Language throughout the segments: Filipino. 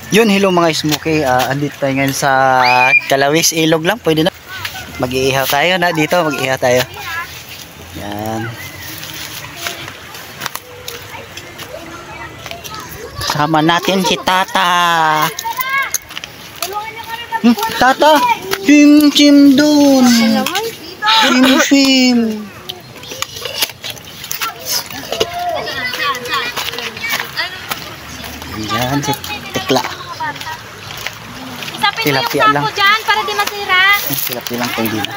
Yun, hello mga Smokey. Andito tayo ngayon sa Kalawis, ilog lang. Pwede na. Mag-iihaw tayo na dito. Mag-iihaw tayo. Yan. Kasama natin si Tata. Tata! Chim-chim dun! Chim-chim! Yan, si Tekla. Tilapia lang. Dyan para di masira. Tilapia lang pwede na.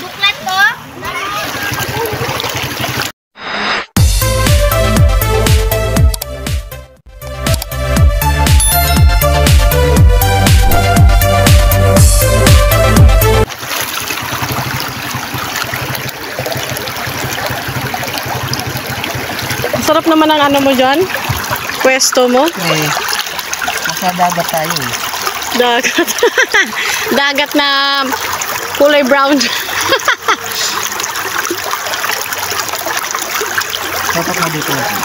Buklat to. Sarap naman ang ano mo dyan? Pwesto mo? Eh, nasa dagat tayo eh. Dagat. Dagat na kulay brown. Tatak mo dito natin.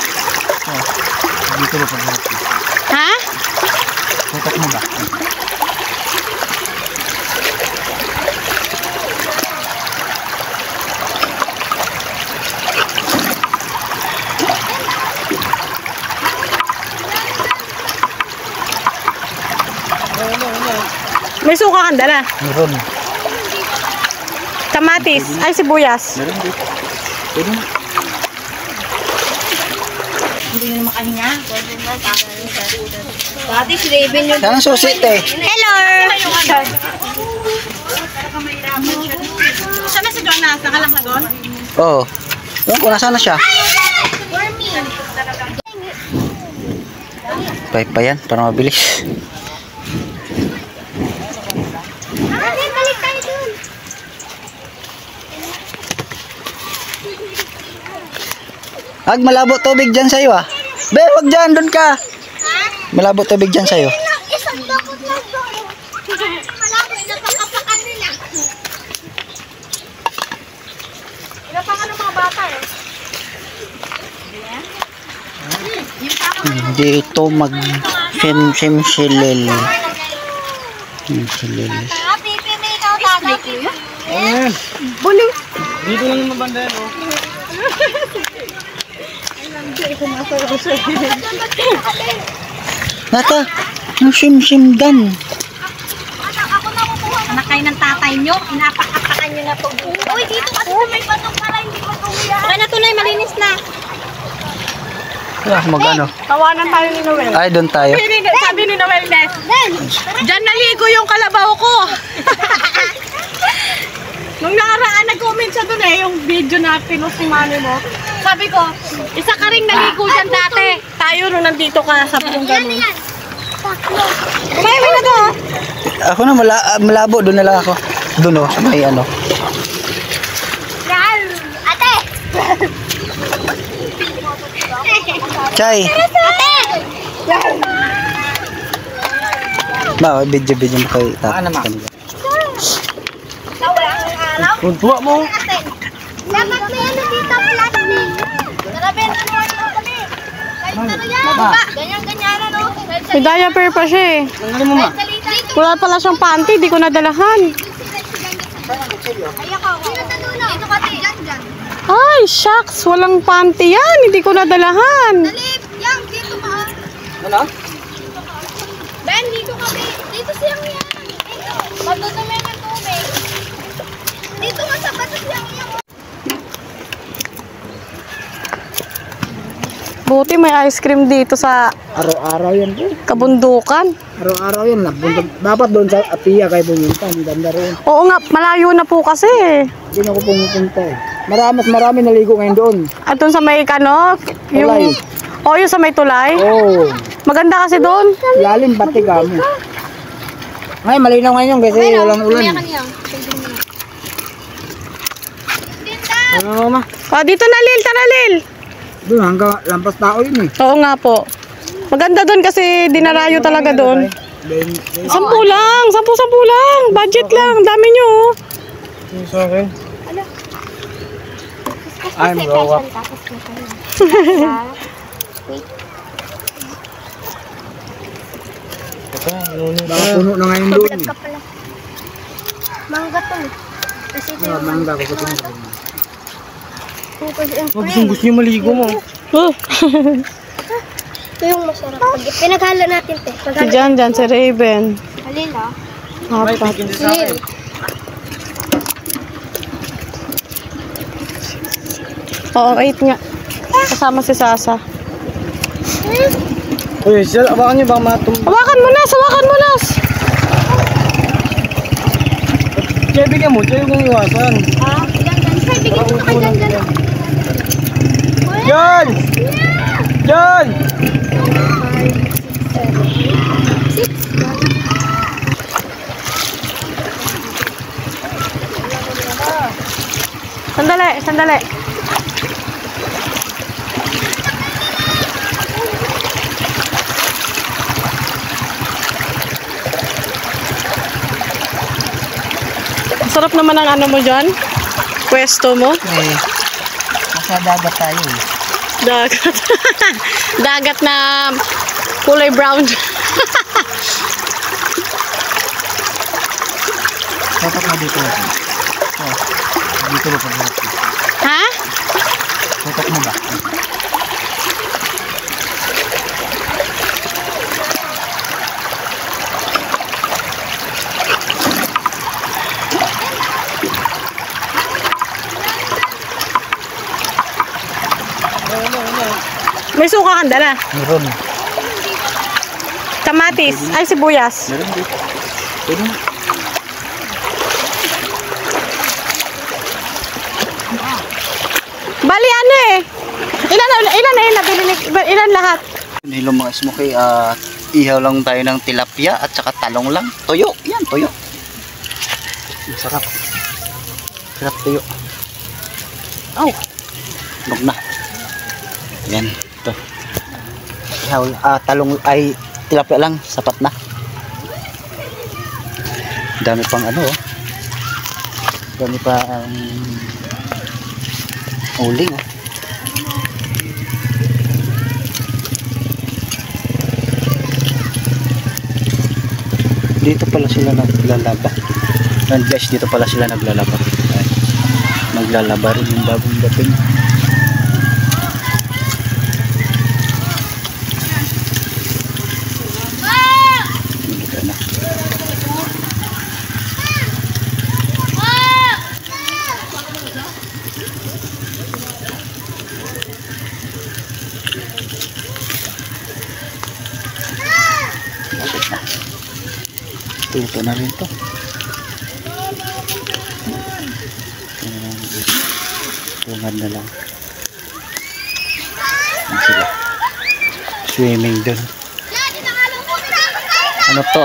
Dito ba pag-harap? Ha? Tatak mo ba? May suka kang dala. Meron. Kamatis. Ay, sibuyas. Meron dito. Pwede na. Hindi na makahinga. Dati si Raven yun. Saan ang susit eh? Hello! Saan na si Jonas? Nakalang na doon? Oo. Ewan ko, nasaan na siya? Pa yan, para mabilis. Balik tayo dun. Ag, malabo tubig dyan sa'yo ah. Be, wag dyan, dun ka. Malabo tubig dyan sa'yo. Isang dakot lang doon. Malabo, napakapakan nila. Inapangan ng mga bata eh. Dito mag-sim-sim-silil. Silil. Pipi, may ikaw tagat. Ayan. Buling. Dito lang yung mabanda yan oh. Nata, yung sim-sim gun. Ako na kukuha. Anak kayo ng tatay nyo. Inapak-apakan nyo na ito. Uy, dito kasi may batok para hindi ko tuwiyan. Kaya na tunay, malinis na. Mag-ano? Tawanan tayo ni Noel. Ay, doon tayo. Sabi ni Noel, dyan naligo yung kalabaw ko. Nung nakaraan, nag-comment siya dun yung video na pinost ni mami mo. Sabi ko, isa ka rin naligo dyan dati. Tayo nung nandito ka, sabi kong gano'n. Kumain na to. Ako na, malabo. Doon na lang ako. Doon oh, sa may ano. Ate! Chay! Ba, video mo kay Tata. Ano ma? Nawala ang araw. Kuntuwa mo. Dapat may ano dito, plastic. Tara, Ben, ano kami? Kahit yan. Mababa. Ganyan-ganyan, ano? May diaper pa siya eh. Ano mo ma? Wala pala siyang panty, di ko nadalahan. Ay, ako. Dito ka, dyan. Ay, shucks, walang panty yan. Hindi ko nadalahan. Dalip, yang, dito ka. Ano? Ben, dito kami. Dito siyang yan. Pagdudumi ng tubig. Dito nga sa batas siyang yan. Buti may ice cream dito sa Araw-araw yan po. kabundukan. Araw-araw yan. Dapat doon sa Apia kayo pumunta. Ang ganda rin. Oo nga, malayo na po kasi. Hindi na ako pumupunta eh. Marami naligo ngayon doon. At dun sa may Tulay. yung sa may tulay. Oo. Maganda kasi doon. Lalim pati kami. Ngayon, malinaw ngayon kasi walang ulan. Ano ma? Oh, dito na Lil, tara Lil. Doon hanggang lampas tao yun eh. Oo nga po. Maganda doon kasi dinarayo talaga doon. 10 lang, 10 lang. Budget lang, dami nyo. Sorry. I'm raw. Puno na ngayon doon. Ka pala. Mangga to. Kasi ito yung Mangga ko ito. gusto niyo maligo mo. Ito yung masarap. Pag pinaghalo natin, te. Si Jan, si Raven. Halila. Apat. Lil. Oo, 8 nga. Kasama si Sasa. Uy, sir, abakan niyo baka matum... Hawakan mo na! Hawakan mo na! Kaya bigyan mo, kaya kong iwasan. Ah, ganyan. Sir, bigyan mo ka ganyan. Yan! Yan! Sandali, sandali. Sarap naman ang ano mo dyan? Pwesto mo? Eh, nasa dagat tayo eh. Dagat. Dagat na kulay brown. Dapat na dito. Oh, dito ba pagharap ko? Ha? Dapat mo ba? May suka kang dala. Meron. Kamatis. Ay, sibuyas. Meron dito. Pwede mo. Bali ano eh. Ilan lahat? Hello mga smoky, ihaw lang tayo ng tilapia at saka talong lang. Tuyo, yan tuyo. Masarap. Sarap tuyo. Oh, nog na. Yan, ito. Ihaw, talong ay tilapia lang, sapat na. Dami pang ano, oh. Dami pa uling, oh. Dito pala sila naglalaba. Guys, dito pala sila naglalaba. Ay, maglalaba rin yung bagong dating. Dito na. Bakit na? Tuto na rin to. Tungad na lang. Ano sila? Swimming dun. Ano to?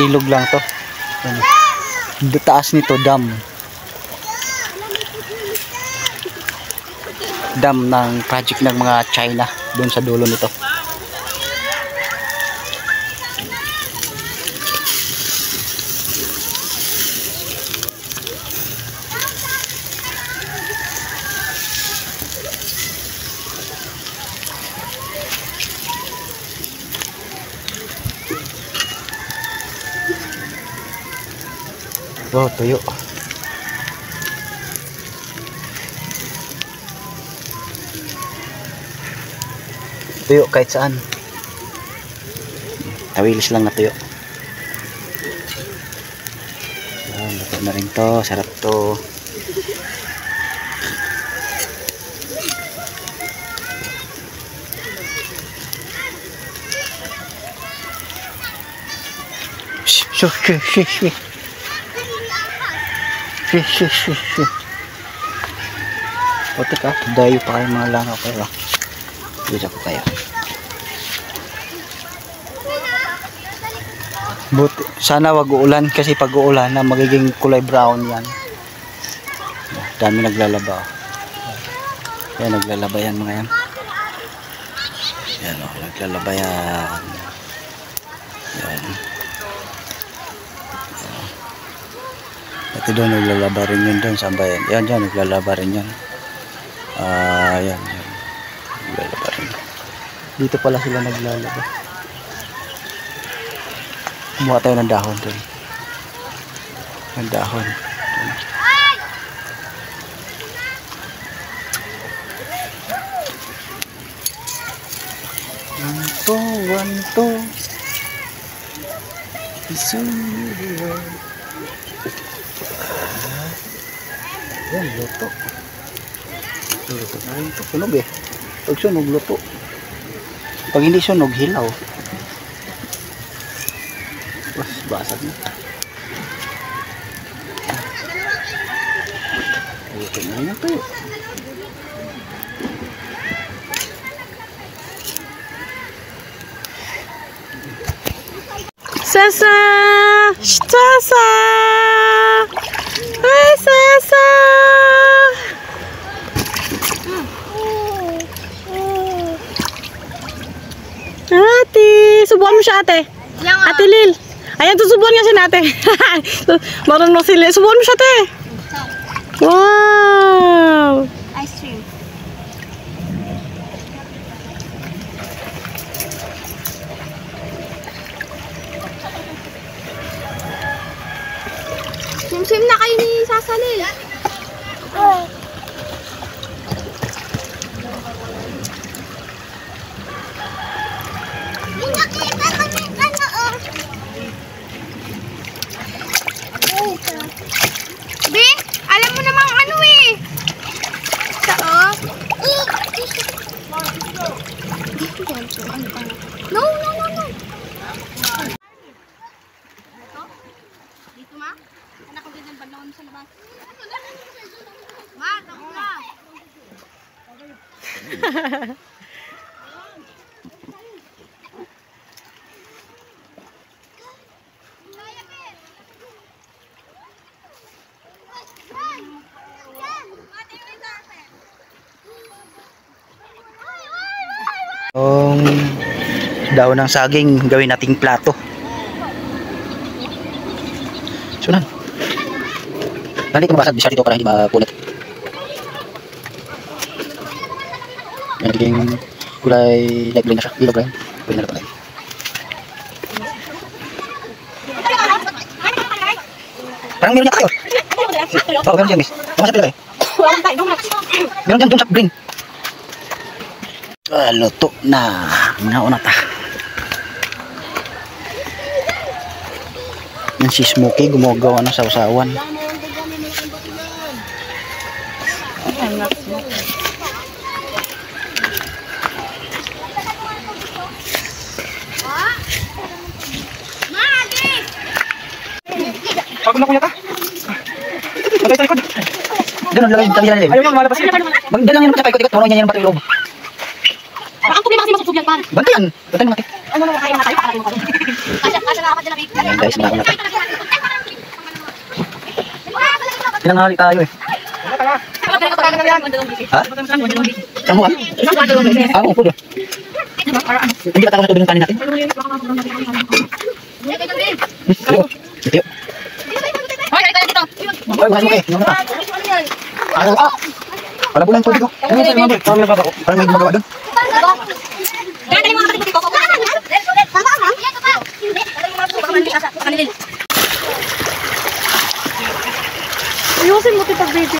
Ilog lang to. Ano? Taas nito, dam. Dam ng project ng mga China dun sa dulo nito. Oh, tuyo. Tuyo kahit saan. Tawilis lang na tuyo. Luto na rin to. Sarap to. Shh. O teka, dayo pa kayo mga langaw kayo. Dito ko kayo. Buti, sana wag uulan kasi pag uulan na magiging kulay brown yan. Dami naglalaba. Yan, naglalaba yan mga yan. Yan o, naglalaba yan. Yan. Ito doon naglalaba rin yun doon sa bayan. Yan dyan naglalaba rin yan. Yan. Naglalaba rin. Dito pala sila naglalaba. Kumuha tayo ng dahon doon. Ng dahon. Wanto. Yan, luto. Luto na rin ito. Sunog eh. Pag sunog, luto. Pag hindi sunog, hilaw. Mas basag na. Luto na rin ito. Sasa! Sasa! Ay, Sasa! Ate! Subukan mo siya, ate. Ate Lil. Ayan, tusubukan nga siya natin. Marunong si Lil. Subukan mo siya, ate. Wow! Ice cream. Sim-sim na kayo ni Sasali. Be, alam mo namang ano eh. Saan? No. Dito ma? Anak ko din banlawan sa labas. Ma, takot na. Yung daon ng saging gawin nating plato. Sunan. Nanti kemabasag bisa dito para hindi mapunit. Yan naging kulay light green na siya. Yellow green. Pwede na lang pala. Parang meron niya tayo. Oo, meron dyan, miss. Pumasap pala kayo. Meron dyan, sa green. Luto na. Nauna ta. Yan si Smokey gumagawa ng sausawan. Pagod na kuya ta. Magay sa likod. Doon lagay tabi lang. Ayaw niya lumalabas. Magdalang yan pa ikot-ikot. Tuloy niya yan pati loob. Ang problema kasi masusubyan pan. Bantayan. Bantayan natin. Ano na kaya na tayo para mo. Kasi na kapag dala big. Ayan guys, nakakuna tayo. Pinanghali tayo eh. Ha? Ang huwag? Ang upo doon. Hindi ba tayo sa tubig ng kanin natin? Ito. Ay, bukas mo kayo. Wala po lang tubig ko. Parang may gumagawa doon. Ayusin mo ito pag-video.